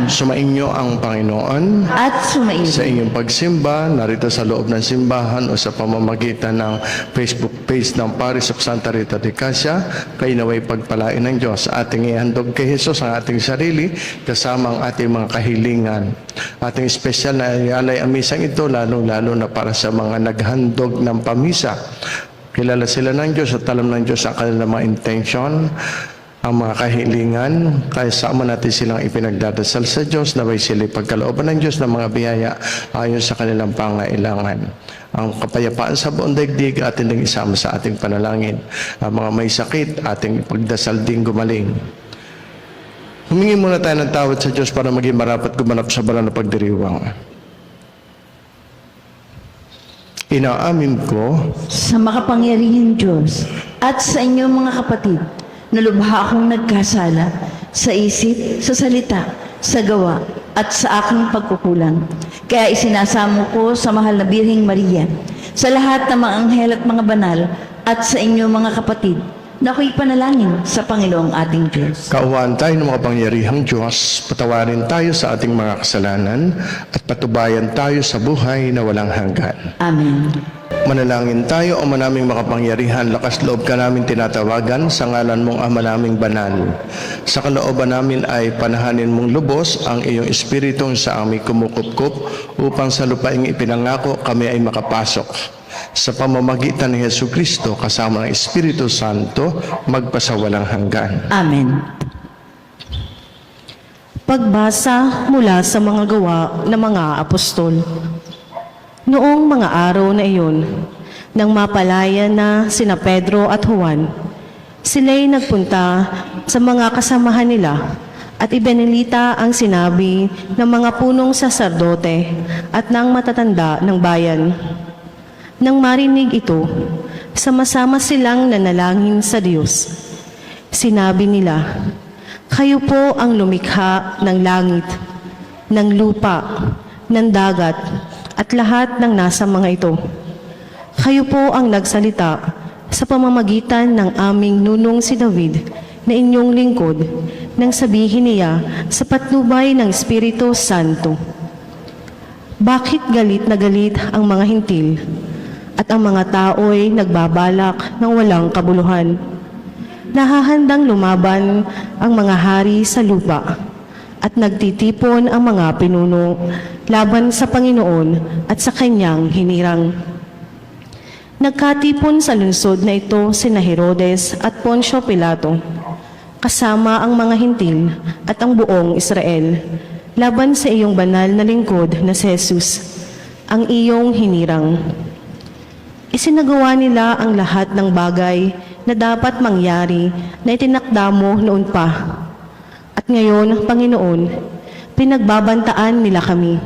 Sumainyo ang Panginoon at sumainyo. sa inyong pagsimba, narito sa loob ng simbahan o sa pamamagitan ng Facebook page ng Paris of Santa Rita de Casia, kayo naway pagpalain ng Diyos. Ating ihandog kay Jesus ang ating sarili, kasama ang ating mga kahilingan. Ating espesyal na ialay ang misang ito, lalo na para sa mga naghandog ng pamisa. Kilala sila ng Diyos at alam ng Diyos ang kanilang mga intention, ang mga kahilingan, kaya sama natin silang ipinagdadasal sa Diyos, naway sila pagkalooban ng Diyos ng mga biyaya ayon sa kanilang pangailangan. Ang kapayapaan sa buong daigdig atin ding isama sa ating panalangin. Ang mga may sakit, ating ipagdasal din gumaling. Humingi muna tayo ng tawad sa Diyos para maging marapat gumanap sa banal na pagdiriwang. Inaamin ko Sa makapangyarihang Diyos at sa inyong mga kapatid, na lubha akong nagkasala sa isip, sa salita, sa gawa, at sa aking pagkukulang. Kaya isinasamo ko sa mahal na Birheng Maria, sa lahat ng mga anghel at mga banal, at sa inyong mga kapatid, na ako'y panalangin sa Panginoong ating Diyos. kaawaan tayo ng makapangyarihang Diyos, patawarin tayo sa ating mga kasalanan, at patubayan tayo sa buhay na walang hanggan. Amen. Manalangin tayo, o manaming makapangyarihan, lakas loob ka namin tinatawagan, sa ngalan mong Ama naming banal. Sa kalooban namin ay panahanin mong lubos ang iyong espiritong sa aming kumukupkup, upang sa lupaing ipinangako kami ay makapasok. Sa pamamagitan ni Jesucristo, kasama ng Espiritu Santo, magpasawalang hanggan. Amen. Pagbasa mula sa mga gawa ng mga apostol. Noong mga araw na iyon, nang mapalaya na sina Pedro at Juan, sila'y nagpunta sa mga kasamahan nila at ibinalita ang sinabi ng mga punong saserdote at ng matatanda ng bayan. Nang marinig ito, sama-sama silang nanalangin sa Diyos. Sinabi nila, "Kayo po ang lumikha ng langit, ng lupa, ng dagat, at lahat ng nasa mga ito. Kayo po ang nagsalita sa pamamagitan ng aming nunong si David na inyong lingkod nang sabihin niya sa patnubay ng Espiritu Santo. Bakit galit na galit ang mga hintil at ang mga tao'y nagbabalak ng walang kabuluhan? Nahahandang lumaban ang mga hari sa lupa at nagtitipon ang mga pinuno laban sa Panginoon at sa kanyang hinirang. Nagkatipon sa lungsod na ito sina Herodes at Poncio Pilato, kasama ang mga hintil at ang buong Israel, laban sa iyong banal na lingkod na si Jesus, ang iyong hinirang. Isinagawa nila ang lahat ng bagay na dapat mangyari na itinakda mo noon pa. At ngayon, Panginoon, pinagbabantaan nila kami.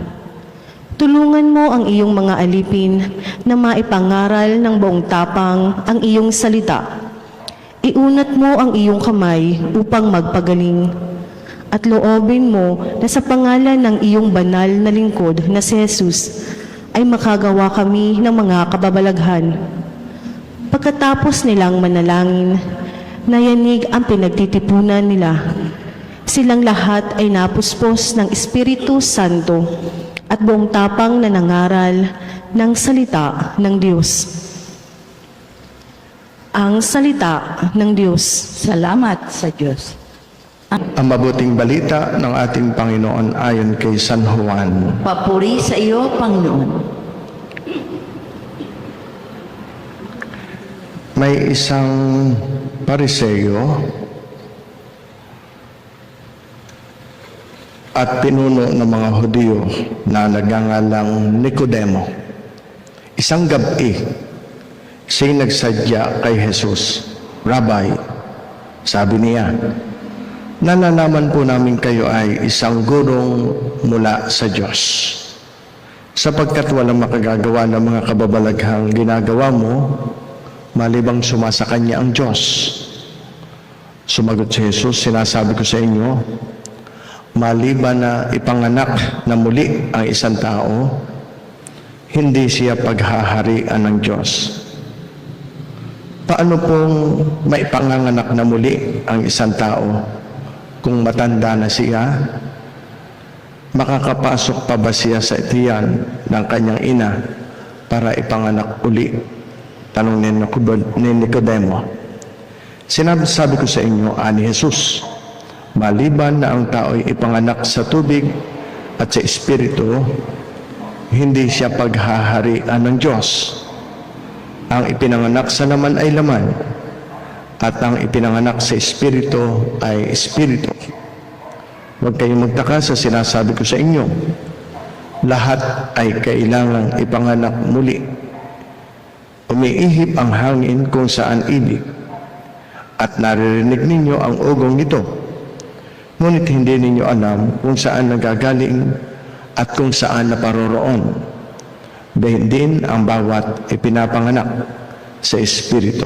Tulungan mo ang iyong mga alipin na maipangaral ng buong tapang ang iyong salita. Iunat mo ang iyong kamay upang magpagaling. At loobin mo na sa pangalan ng iyong banal na lingkod na si Jesus ay makagawa kami ng mga kababalaghan. Pagkatapos nilang manalangin, nayanig ang pinagtitipunan nila. Silang lahat ay napuspos ng Espiritu Santo at buong tapang na nangaral ng salita ng Diyos. Ang salita ng Diyos. Salamat sa Diyos. Ang mabuting balita ng ating Panginoon ayon kay San Juan. Papuri sa iyo, Panginoon. May isang Pariseo at pinuno ng mga Hudyo na nagngangalang Nicodemo. Isang gabi, siya'y nagsadya kay Jesus. "Rabbi," sabi niya, "nalalaman po namin kayo ay isang gurong mula sa Diyos, sapagkat walang makagagawa ng mga kababalaghang ginagawa mo, malibang sumasakanya ang Diyos." Sumagot si Jesus, "Sinasabi ko sa inyo, maliban na ipanganak na muli ang isang tao, hindi siya paghaharian ng Diyos." Paano pong maipanganganak na muli ang isang tao kung matanda na siya? makakapasok pa ba siya sa tiyan ng kanyang ina para ipanganak uli? Tanong ni Nicodemo. Sabi ko sa inyo, ani Jesus, maliban na ang tao'y ipanganak sa tubig at sa Espiritu, hindi siya paghaharian ng Diyos. Ang ipinanganak sa laman ay laman, at ang ipinanganak sa Espiritu ay Espiritu. Huwag kayong magtaka sa sinasabi ko sa inyo. Lahat ay kailangang ipanganak muli. Umiihip ang hangin kung saan ibig, at naririnig ninyo ang ugong nito. Ngunit hindi ninyo alam kung saan nagagaling at kung saan naparoroon. Dahil din ang bawat ipinapanganak sa Espiritu.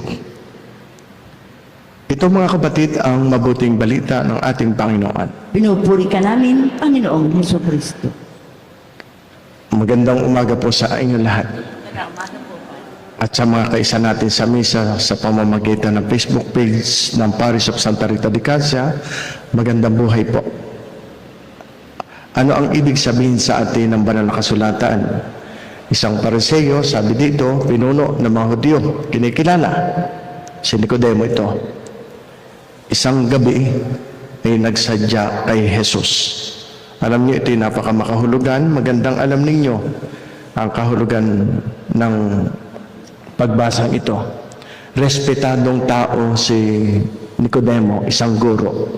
Ito mga kapatid ang mabuting balita ng ating Panginoon. Pinupuri ka namin, Panginoong Heso Kristo. Magandang umaga po sa inyo lahat. At sa mga kaisa natin sa misa sa pamamagitan ng Facebook page ng Parish of Santa Rita de Casia, magandang buhay po. Ano ang ibig sabihin sa atin ng banal na kasulatan? Isang Pariseo, sabi dito, pinuno ng mga Hudyo, kinikilala. Si Nicodemo ito. Isang gabi ay nagsadya kay Jesus. Alam niyo, ito'y napakamakahulugan. Magandang alam ninyo ang kahulugan ng pagbasang ito. Respetadong tao si Nicodemo, isang guro,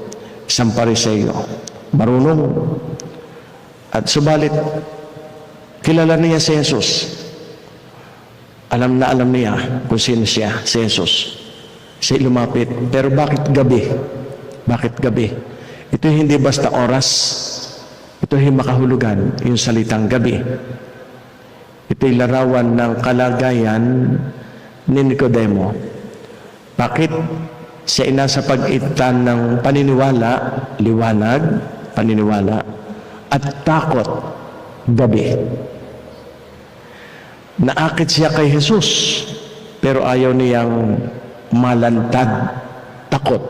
isang Pariseo, marunong. At subalit, kilala niya si Jesus. Alam niya kung sino siya, si Jesus. Siya lumapit. Pero bakit gabi? Bakit gabi? Ito hindi basta oras. Ito hindi makahulugan, yung salitang gabi. Ito'y larawan ng kalagayan ni Nicodemo. Bakit siya nasa pagitan ng paniniwala, liwanag, paniniwala, at takot, gabi. Naakit siya kay Jesus, pero ayaw niyang malantad, takot.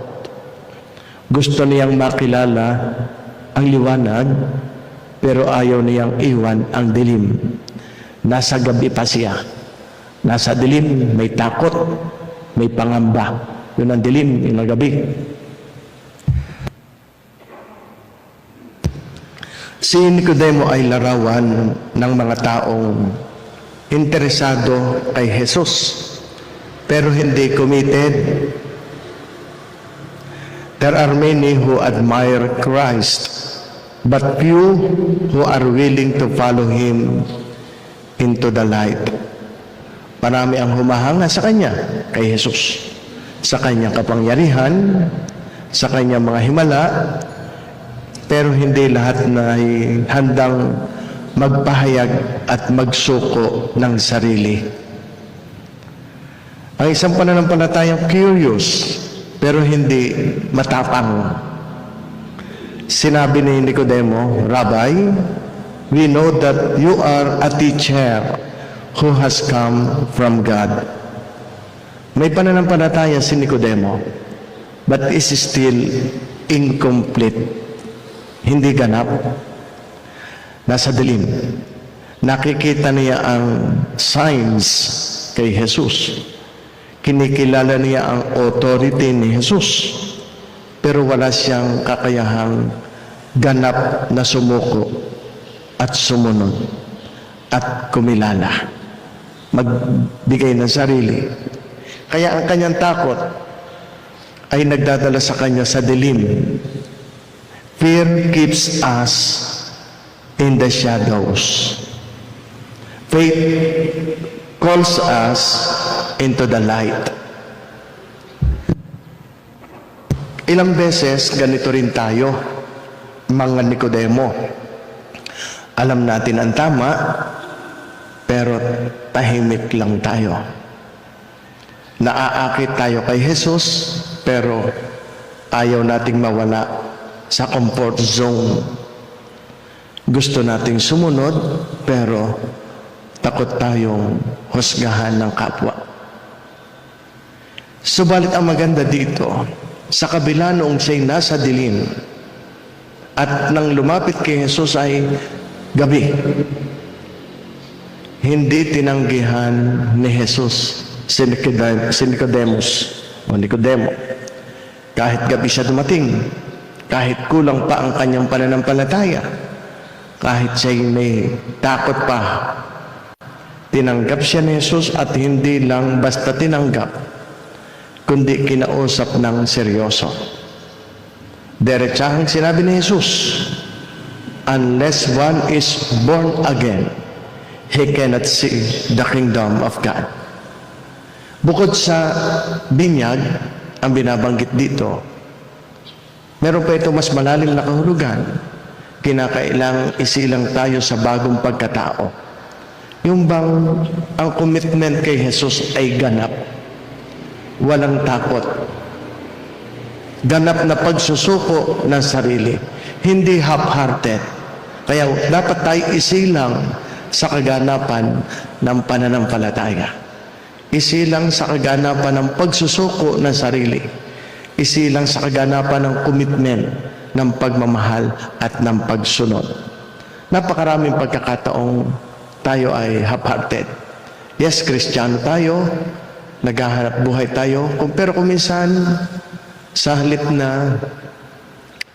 Gusto niyang makilala ang liwanag, pero ayaw niyang iwan ang dilim. Nasa gabi pa siya. Nasa dilim, may takot, may pangamba. Yun ang dilim, yun ang gabi. Si Nicodemo ay larawan ng mga taong interesado kay Jesus, pero hindi committed. There are many who admire Christ, but few who are willing to follow Him into the light. Marami ang humahanga sa Kanya, kay Jesus, sa Kanyang kapangyarihan, sa Kanyang mga himala, pero hindi lahat na ay handang magpahayag at magsuko ng sarili. Ang isang pananampalatayang curious, pero hindi matapang. Sinabi ni Nicodemo, Rabbi, we know that you are a teacher who has come from God. May pananampalataya si Nicodemo, but is still incomplete. Hindi ganap. Nasa dilim. Nakikita niya ang signs kay Jesus. Kinikilala niya ang authority ni Jesus. Pero wala siyang kakayahang ganap na sumuko at sumunod at kumilala. Magbigay ng sarili. Kaya ang kanyang takot ay nagdadala sa kanya sa dilim. Fear keeps us in the shadows. Faith calls us into the light. Ilang beses ganito rin tayo, mga Nicodemo. Alam natin ang tama, pero tahimik lang tayo. Naaakit tayo kay Jesus, pero ayaw nating mawala sa comfort zone. Gusto nating sumunod, pero takot tayong husgahan ng kapwa. Subalit ang maganda dito, sa kabila noong siya'y nasa dilim, At nang lumapit kay Jesus ay gabi. Hindi tinanggihan ni Jesus si Nicodemus o Nicodemo. Kahit gabi siya dumating, kahit kulang pa ang kanyang pananampalataya, kahit siya'y may takot pa, tinanggap siya ni Jesus at hindi lang basta tinanggap, kundi kinausap ng seryoso. Diretsahang sinabi ni Jesus, unless one is born again, he cannot see the kingdom of God. Bukod sa binyag, ang binabanggit dito, meron pa ito mas malalim na kahulugan. Kinakailangang isilang tayo sa bagong pagkatao. Yung bang ang commitment kay Jesus ay ganap. Walang takot. Ganap na pagsusuko ng sarili. Hindi half-hearted. Kaya dapat tayo isilang sa kaganapan ng pananampalataya. Isilang sa kaganapan ng pagsusuko ng sarili. Isilang sa kaganapan ng commitment ng pagmamahal at ng pagsunod. Napakaraming pagkakataong tayo ay half-hearted. Yes, Kristiyano tayo, naghahanap buhay tayo, pero kung minsan, sa halip na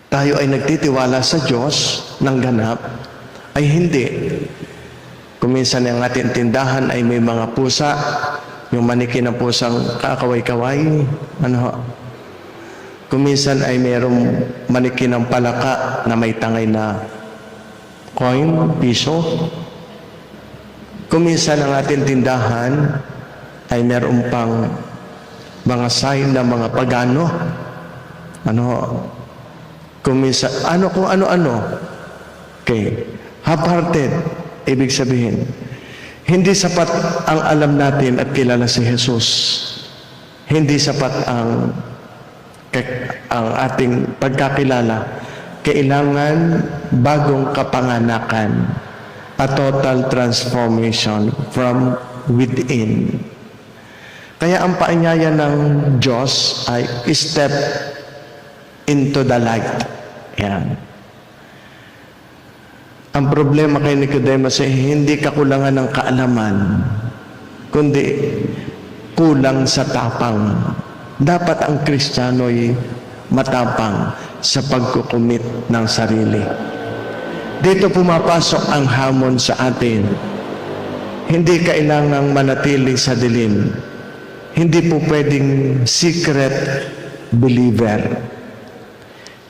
tayo ay nagtitiwala sa Diyos ng ganap, ay hindi. Kung minsan ang ating tindahan ay may mga pusa, yung maniki ng pusang kakaway-kaway, kung minsan ay mayroong maniki ng palaka na may tangay na coin, piso. Kung minsan ang ating tindahan ay mayroong pang mga sign na mga pagano. Kung minsan, kung ano-ano. Okay. Half-hearted, ibig sabihin, hindi sapat ang alam natin at kilala si Jesus. Hindi sapat ang ating pagkakilala. Kailangan bagong kapanganakan, a total transformation from within. Kaya ang paanyaya ng Diyos ay step into the light. Yan. Ang problema kay Nicodemus ay hindi kakulangan ng kaalaman, kundi kulang sa tapang. Dapat ang Kristiyano ay matapang sa pagkukumit ng sarili. Dito pumapasok ang hamon sa atin. Hindi kailangang manatili sa dilim. Hindi po pwedeng secret believer.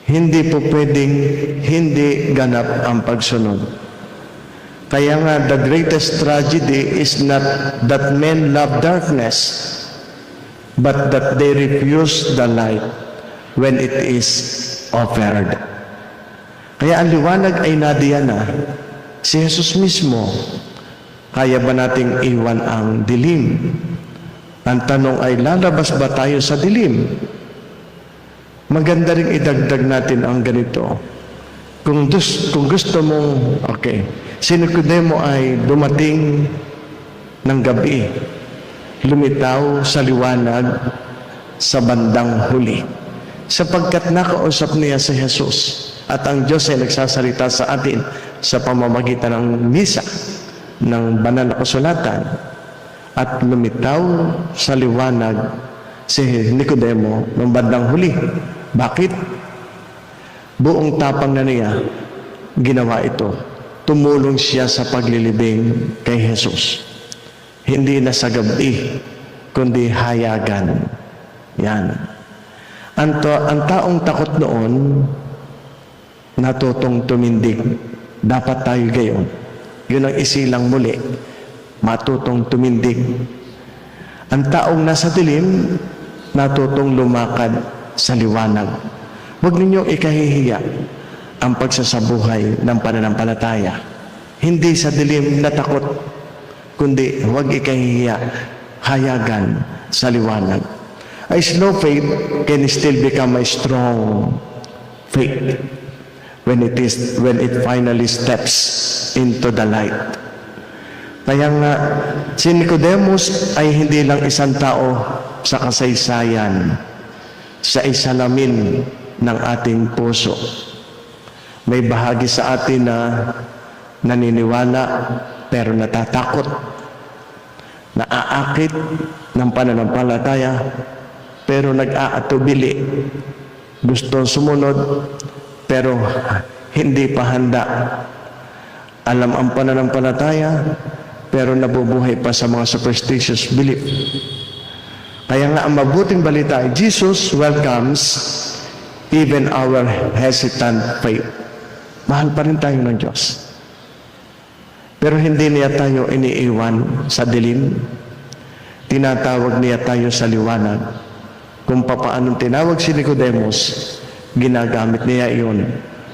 Hindi po pwedeng hindi ganap ang pagsunod. Kaya nga, the greatest tragedy is not that men love darkness, but that they refuse the light when it is offered. Kaya ang liwanag ay nadiyan na. Si Jesus mismo, kaya ba nating iwan ang dilim? Ang tanong ay, lalabas ba tayo sa dilim? Maganda rin idagdag natin ang ganito. Kung gusto mong, si Nicodemo ay dumating ng gabi, lumitaw sa liwanag sa bandang huli. Sapagkat nakausap niya si Jesus at ang Diyos ay nagsasalita sa atin sa pamamagitan ng misa ng banal na kasulatan at lumitaw sa liwanag si Nicodemo ng bandang huli. Bakit? Buong tapang na niya ginawa ito. Tumulong siya sa paglilibing kay Jesus. Hindi na sa gabi, kundi hayagan. Yan. Ang taong takot noon, natutong tumindig. Dapat tayo gayon. Yun ang isilang muli. Matutong tumindig. Ang taong nasa dilim, natutong lumakad sa liwanag. Huwag ninyong ikahihiya ang pagsasabuhay ng pananampalataya. Hindi sa dilim na takot, kundi huwag ikahihiya, hayagan sa liwanag. A slow faith can still become a strong faith when it finally steps into the light. Kaya nga, si Nicodemus ay hindi lang isang tao sa kasaysayan, sa isalamin ng ating puso. May bahagi sa atin na naniniwala pero natatakot, naaakit ng pananampalataya pero nag-aatubili, gusto sumunod pero hindi pa handa. Alam ang pananampalataya pero nabubuhay pa sa mga superstitious belief. Kaya nga ang mabuting balita ay Jesus welcomes even our hesitant faith. Mahal pa rin tayo ng Diyos. Pero hindi niya tayo iniiwan sa dilim. Tinatawag niya tayo sa liwanag. Kung papaanong tinawag si Nicodemus, ginagamit niya iyon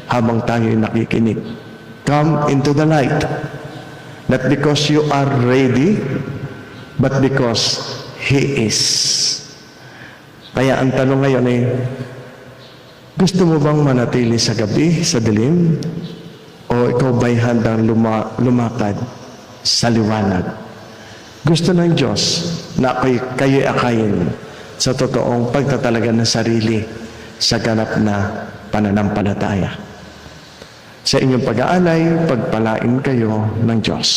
habang tayo nakikinig. Come into the light. Not because you are ready, but because He is. Kaya ang tanong ngayon ay, gusto mo bang manatili sa gabi, sa dilim? O ikaw ba'y handang lumakad sa liwanag? Gusto ng Diyos na kayo'y akayin sa totoong pagtatalaga ng sarili sa ganap na pananampalataya. Sa inyong pag-aalay, pagpalain kayo ng Diyos.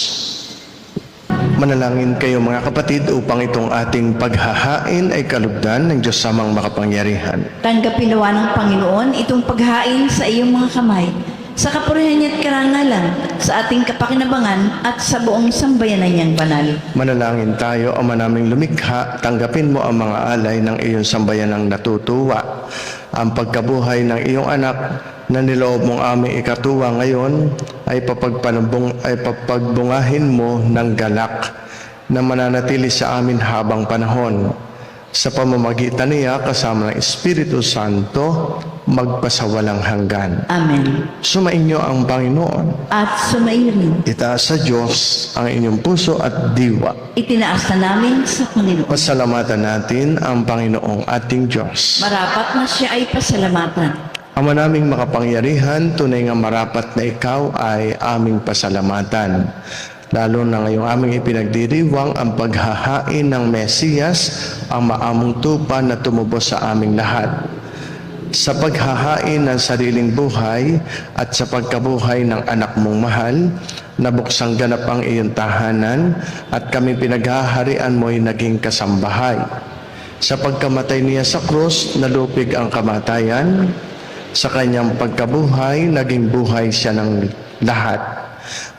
Manalangin kayo mga kapatid upang itong ating paghahain ay kalugdan ng Diyos samang makapangyarihan. Tanggapin nawa ng Panginoon itong paghain sa iyong mga kamay, sa kapurihan niya at karangalan, sa ating kapakinabangan at sa buong sambayanan niyang banal. Manalangin tayo, Ama naming lumikha, tanggapin mo ang mga alay ng iyong sambayanang natutuwa. Ang pagkabuhay ng iyong anak na niloob mong aming ikatuwa ngayon ay papagbungahin mo ng galak na mananatili sa amin habang panahon. Sa pamamagitan niya kasama ng Espiritu Santo, magpasawalang hanggan. Amen. Sumainyo ang Panginoon. At sumaiyo rin. Itaas sa Diyos ang inyong puso at diwa. Itinaas na namin sa Panginoon. Pasalamatan natin ang Panginoong ating Diyos. Marapat na siya ay pasalamatan. Ama naming makapangyarihan, tunay nga marapat na ikaw ay aming pasalamatan. Lalo na ngayong aming ipinagdiriwang ang paghahain ng Mesiyas, ang maamong tupa na tumubos sa aming lahat. Sa paghahain ng sariling buhay at sa pagkabuhay ng anak mong mahal, nabuksang ganap ang iyong tahanan at kami pinaghaharian mo'y naging kasambahay. Sa pagkamatay niya sa krus, nalupig ang kamatayan. Sa kanyang pagkabuhay, naging buhay siya ng lahat.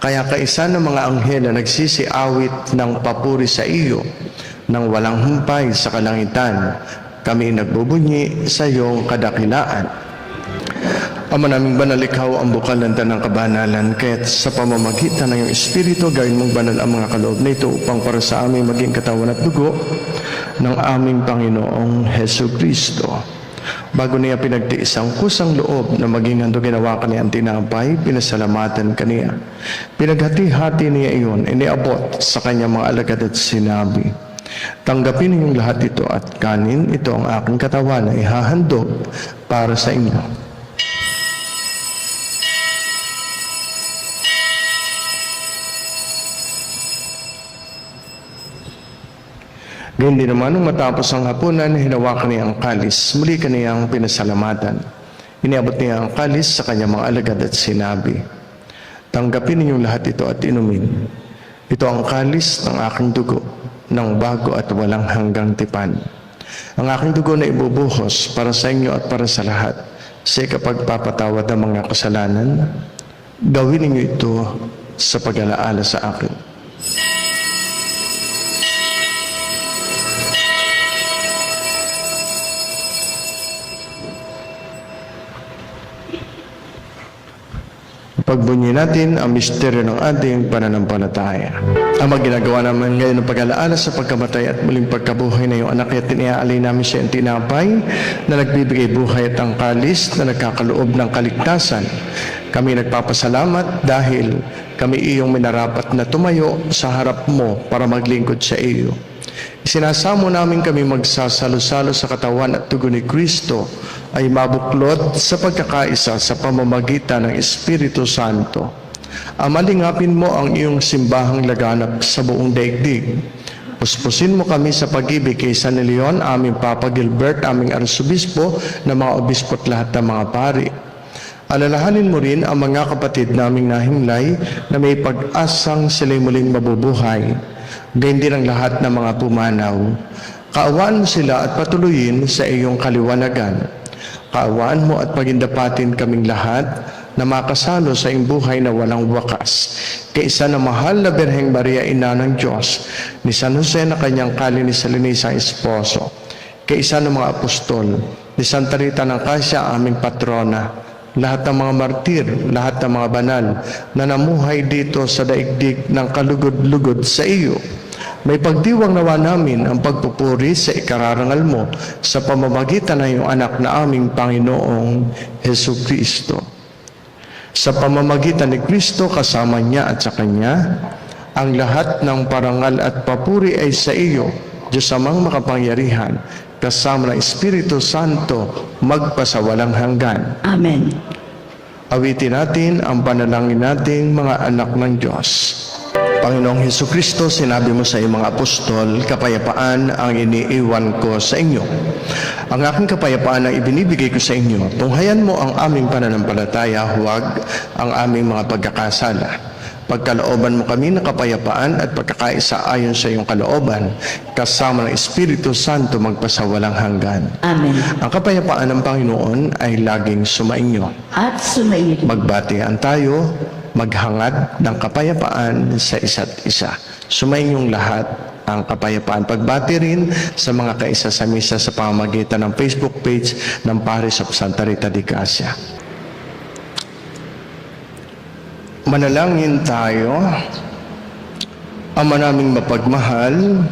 Kaya kaisa ng mga anghel na nagsisiawit ng papuri sa iyo, nang walang humpay sa kalangitan, kami nagbubunyi sa iyong kadakilaan. Ama naming banal, ikaw ang bukal ng tanang kabanalan, kaya't sa pamamagitan ng iyong Espiritu, gawin mong banal ang mga kaloob na ito upang para sa aming maging katawan at dugo ng aming Panginoong Hesu Kristo. Bago niya pinagtiis ang kusang loob na maging handog ginawa ka niya ang tinapay, pinasalamatan ka niya. Pinaghati-hati niya iyon, iniabot sa kanyang mga alagad at sinabi, tanggapin ninyong lahat ito at kanin, ito ang aking katawan na ihahandog para sa inyo. Gayun din naman, nung matapos ang hapunan, hinawakan niya ang kalis. Muli kaniyang pinasalamatan. Iniabot niya ang kalis sa kanyang mga alagad at sinabi, tanggapin ninyong lahat ito at inumin. Ito ang kalis ng aking dugo, ng bago at walang hanggang tipan. Ang aking dugo na ibubuhos para sa inyo at para sa lahat, sa ikapagpapatawad ng mga kasalanan. Gawin ninyo ito sa pag-alaala sa akin. Pagbunyi natin ang misteryo ng ating pananampalataya. Ang ginagawa naman ngayon ng pag-alaala sa pagkamatay at muling pagkabuhay na iyong anak, at iniaalay namin siya ang tinapay na nagbibigay buhay at ang kalis na nagkakaloob ng kaligtasan. Kami nagpapasalamat dahil kami iyong minarapat na tumayo sa harap mo para maglingkod sa iyo. Isinasamo namin kami magsasalo-salo sa katawan at dugo ni Kristo ay mabuklod sa pagkakaisa sa pamamagitan ng Espiritu Santo. Amalingapin mo ang iyong simbahang laganap sa buong daigdig. Puspusin mo kami sa pag-ibig kay San Leon, aming Papa Gilbert, aming arsobispo, na mga obispo at lahat ng mga pari. Alalahanin mo rin ang mga kapatid naming nahimlay na may pag-asang sila'y muling mabubuhay. Gayon din ang lahat ng mga pumanaw. Kaawaan mo sila at patuloyin sa iyong kaliwanagan. Kaawaan mo at pagindapatin kaming lahat na makasalo sa iyong buhay na walang wakas. Kaisa na mahal na Birheng Maria, Ina ng Diyos, ni San Jose na kanyang kalinisalinisa esposo, kaisa ng mga apostol, ni Santa Rita ng Cassia, aming patrona, lahat ng mga martir, lahat ng mga banal na namuhay dito sa daigdig ng kalugod-lugod sa iyo. May pagdiwang nawa namin ang pagpupuri sa ikararangal mo sa pamamagitan ng iyong anak na aming Panginoong Hesu Kristo. Sa pamamagitan ni Kristo kasama niya at sa Kanya, ang lahat ng parangal at papuri ay sa iyo, Diyos amang makapangyarihan, kasama ng Espiritu Santo, magpasawalang hanggan. Amen. Awitin natin ang panalangin nating mga anak ng Diyos. Panginoong Hesu Kristo, sinabi mo sa iyong mga apostol, kapayapaan ang iniiwan ko sa inyo. Ang aking kapayapaan ang ibinibigay ko sa inyo. Tunghayan mo ang aming pananampalataya, huwag ang aming mga pagkakasala. Pagkalooban mo kami ng kapayapaan at pagkakaisa ayon sa iyong kalooban, kasama ng Espiritu Santo magpasawalang hanggan. Amen. Ang kapayapaan ng Panginoon ay laging sumainyo. At sumaiyo. Magbatian tayo, maghangad ng kapayapaan sa isa't isa. Sumainyong lahat ang kapayapaan. Pagbati rin sa mga kaisa sa misa sa pamamagitan ng Facebook page ng Paris of Santa Rita de Cassia. Manalangin tayo. Ama naming mapagmahal,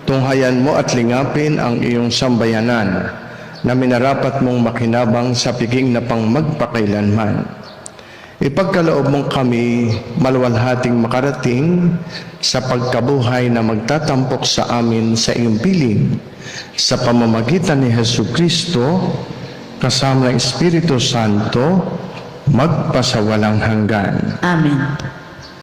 tunghayan mo at lingapin ang iyong sambayanan na minarapat mong makinabang sa piging na pang magpakailanman. Ipagkaloob mong kami maluwalhating makarating sa pagkabuhay na magtatampok sa amin sa iyong piling sa pamamagitan ni Hesu Kristo kasama ng Espiritu Santo magpasawalang hanggan. Amen.